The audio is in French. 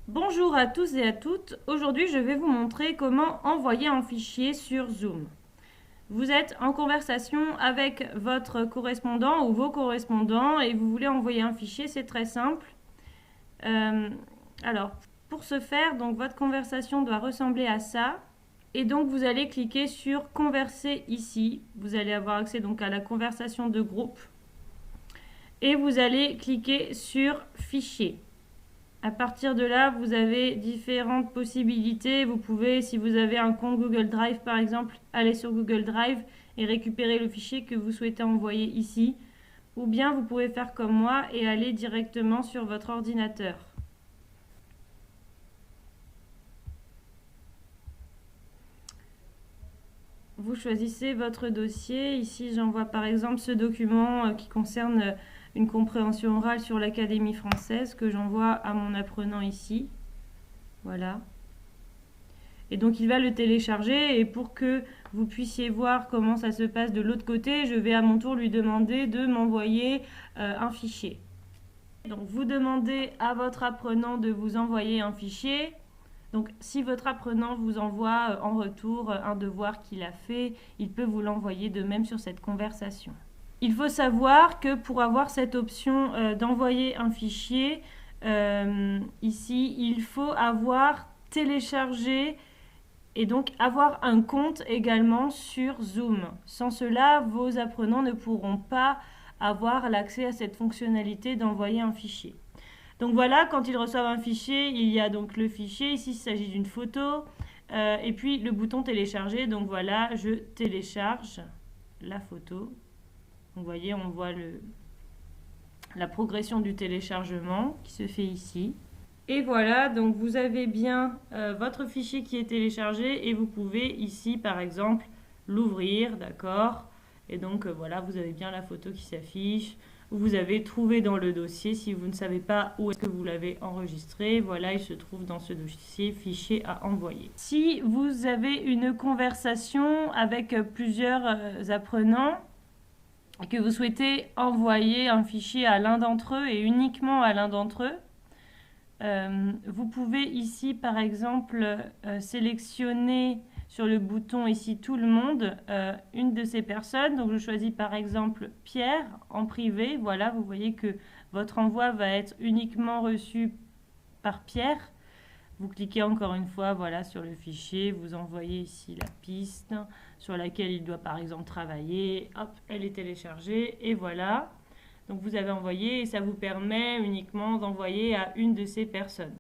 Bonjour à tous et à toutes. Aujourd'hui, je vais vous montrer comment envoyer un fichier sur Zoom. Vous êtes en conversation avec votre correspondant ou vos correspondants et vous voulez envoyer un fichier, c'est très simple. Euh, alors, pour ce faire, donc votre conversation doit ressembler à ça. Et donc, vous allez cliquer sur Converser ici. Vous allez avoir accès donc à la conversation de groupe. Et vous allez cliquer sur Fichier. À partir de là, vous avez différentes possibilités. Vous pouvez, si vous avez un compte Google Drive par exemple, aller sur Google Drive et récupérer le fichier que vous souhaitez envoyer ici. Ou bien vous pouvez faire comme moi et aller directement sur votre ordinateur. Vous choisissez votre dossier. Ici, j'envoie par exemple ce document qui concerne une compréhension orale sur l'Académie française que j'envoie à mon apprenant ici. Voilà. Et donc il va le télécharger et pour que vous puissiez voir comment ça se passe de l'autre côté, je vais à mon tour lui demander de m'envoyer un fichier. Donc vous demandez à votre apprenant de vous envoyer un fichier. Donc si votre apprenant vous envoie en retour un devoir qu'il a fait, il peut vous l'envoyer de même sur cette conversation. Il faut savoir que pour avoir cette option d'envoyer un fichier, ici, il faut avoir téléchargé et donc avoir un compte également sur Zoom. Sans cela, vos apprenants ne pourront pas avoir l'accès à cette fonctionnalité d'envoyer un fichier. Donc voilà, quand ils reçoivent un fichier, il y a donc le fichier, ici il s'agit d'une photo, et puis le bouton télécharger. Donc voilà, je télécharge la photo. Donc, vous voyez, on voit la progression du téléchargement qui se fait ici. Et voilà, donc vous avez bien votre fichier qui est téléchargé et vous pouvez ici par exemple l'ouvrir, d'accord. Et donc voilà, vous avez bien la photo qui s'affiche. Vous avez trouvé dans le dossier, si vous ne savez pas où est-ce que vous l'avez enregistré, voilà, il se trouve dans ce dossier fichier à envoyer. Si vous avez une conversation avec plusieurs apprenants et que vous souhaitez envoyer un fichier à l'un d'entre eux et uniquement à l'un d'entre eux, vous pouvez ici par exemple sélectionner sur le bouton ici tout le monde une de ces personnes. Donc je choisis par exemple Pierre en privé. Voilà, vous voyez que votre envoi va être uniquement reçu par Pierre. Vous cliquez encore une fois voilà, sur le fichier, vous envoyez ici la piste sur laquelle il doit par exemple travailler. Hop, elle est téléchargée et voilà. Donc vous avez envoyé et ça vous permet uniquement d'envoyer à une de ces personnes.